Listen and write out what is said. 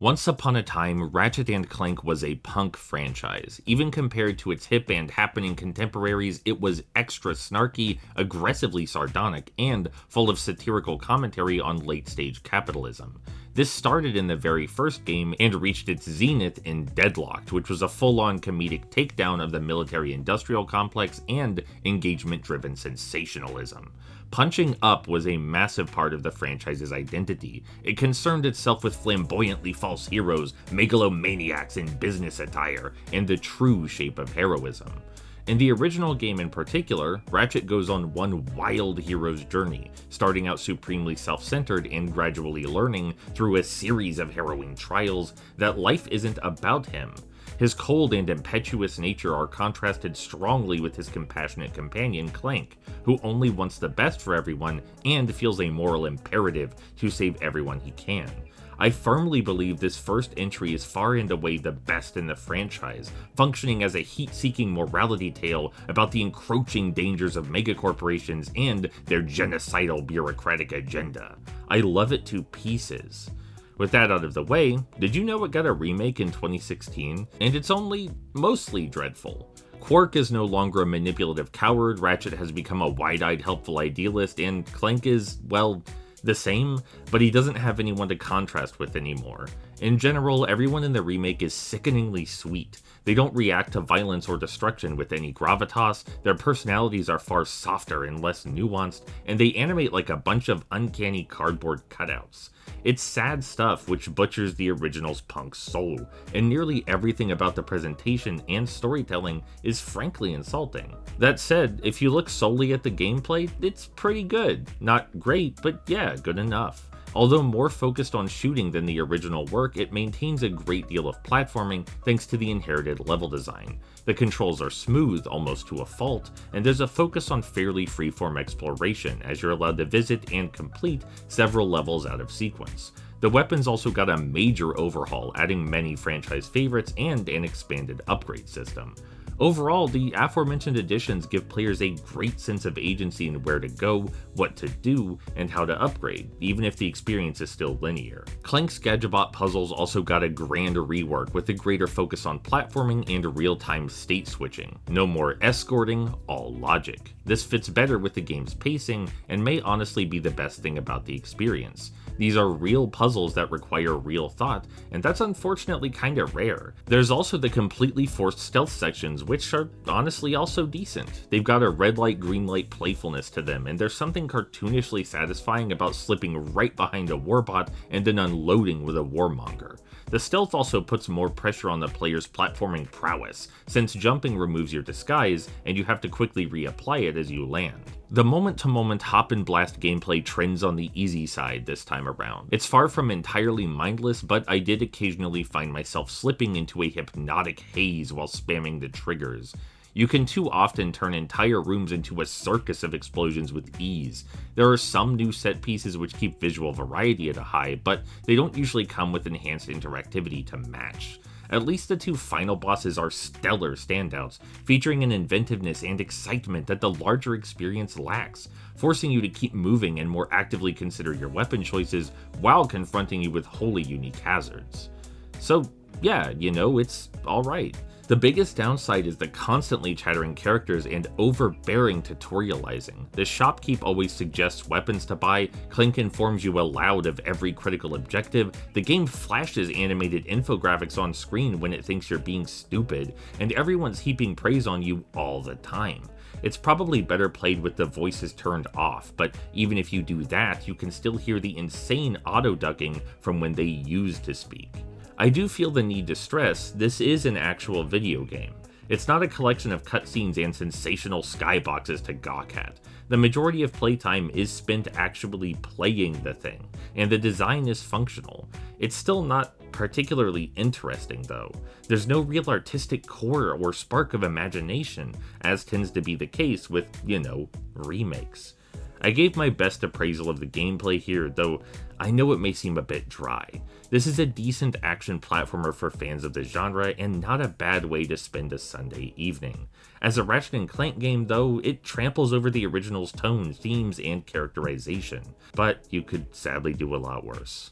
Once upon a time, Ratchet and Clank was a punk franchise. Even compared to its hip and happening contemporaries, it was extra snarky, aggressively sardonic, and full of satirical commentary on late-stage capitalism. This started in the very first game and reached its zenith in Deadlocked, which was a full-on comedic takedown of the military-industrial complex and engagement-driven sensationalism. Punching up was a massive part of the franchise's identity. It concerned itself with flamboyantly false heroes, megalomaniacs in business attire, and the true shape of heroism. In the original game in particular, Ratchet goes on one wild hero's journey, starting out supremely self-centered and gradually learning, through a series of harrowing trials, that life isn't about him. His cold and impetuous nature are contrasted strongly with his compassionate companion, Clank, who only wants the best for everyone and feels a moral imperative to save everyone he can. I firmly believe this first entry is far and away the best in the franchise, functioning as a heat-seeking morality tale about the encroaching dangers of megacorporations and their genocidal bureaucratic agenda. I love it to pieces. With that out of the way, did you know it got a remake in 2016? And it's only mostly dreadful. Quark is no longer a manipulative coward, Ratchet has become a wide-eyed helpful idealist, and Clank is, well, the same, but he doesn't have anyone to contrast with anymore. In general, everyone in the remake is sickeningly sweet. They don't react to violence or destruction with any gravitas, their personalities are far softer and less nuanced, and they animate like a bunch of uncanny cardboard cutouts. It's sad stuff which butchers the original's punk soul, and nearly everything about the presentation and storytelling is frankly insulting. That said, if you look solely at the gameplay, it's pretty good. Not great, but yeah, good enough. Although more focused on shooting than the original work, it maintains a great deal of platforming thanks to the inherited level design. The controls are smooth almost to a fault, and there's a focus on fairly freeform exploration as you're allowed to visit and complete several levels out of sequence. The weapons also got a major overhaul, adding many franchise favorites and an expanded upgrade system. Overall, the aforementioned additions give players a great sense of agency in where to go, what to do, and how to upgrade, even if the experience is still linear. Clank's Gadgetbot puzzles also got a grand rework with a greater focus on platforming and real-time state switching. No more escorting, all logic. This fits better with the game's pacing and may honestly be the best thing about the experience. These are real puzzles that require real thought, and that's unfortunately kinda rare. There's also the completely forced stealth sections, which are honestly also decent. They've got a red light, green light playfulness to them, and there's something cartoonishly satisfying about slipping right behind a warbot and then unloading with a warmonger. The stealth also puts more pressure on the player's platforming prowess, since jumping removes your disguise, and you have to quickly reapply it as you land. The moment-to-moment hop-and-blast gameplay trends on the easy side this time around. It's far from entirely mindless, but I did occasionally find myself slipping into a hypnotic haze while spamming the triggers. You can too often turn entire rooms into a circus of explosions with ease. There are some new set pieces which keep visual variety at a high, but they don't usually come with enhanced interactivity to match. At least the two final bosses are stellar standouts, featuring an inventiveness and excitement that the larger experience lacks, forcing you to keep moving and more actively consider your weapon choices while confronting you with wholly unique hazards. So yeah, it's alright. The biggest downside is the constantly chattering characters and overbearing tutorializing. The shopkeep always suggests weapons to buy, Clank informs you aloud of every critical objective, the game flashes animated infographics on screen when it thinks you're being stupid, and everyone's heaping praise on you all the time. It's probably better played with the voices turned off, but even if you do that, you can still hear the insane auto-ducking from when they used to speak. I do feel the need to stress, this is an actual video game. It's not a collection of cutscenes and sensational skyboxes to gawk at. The majority of playtime is spent actually playing the thing, and the design is functional. It's still not particularly interesting though. There's no real artistic core or spark of imagination, as tends to be the case with, remakes. I gave my best appraisal of the gameplay here, though I know it may seem a bit dry. This is a decent action platformer for fans of the genre, and not a bad way to spend a Sunday evening. As a Ratchet & Clank game though, it tramples over the original's tone, themes, and characterization, but you could sadly do a lot worse.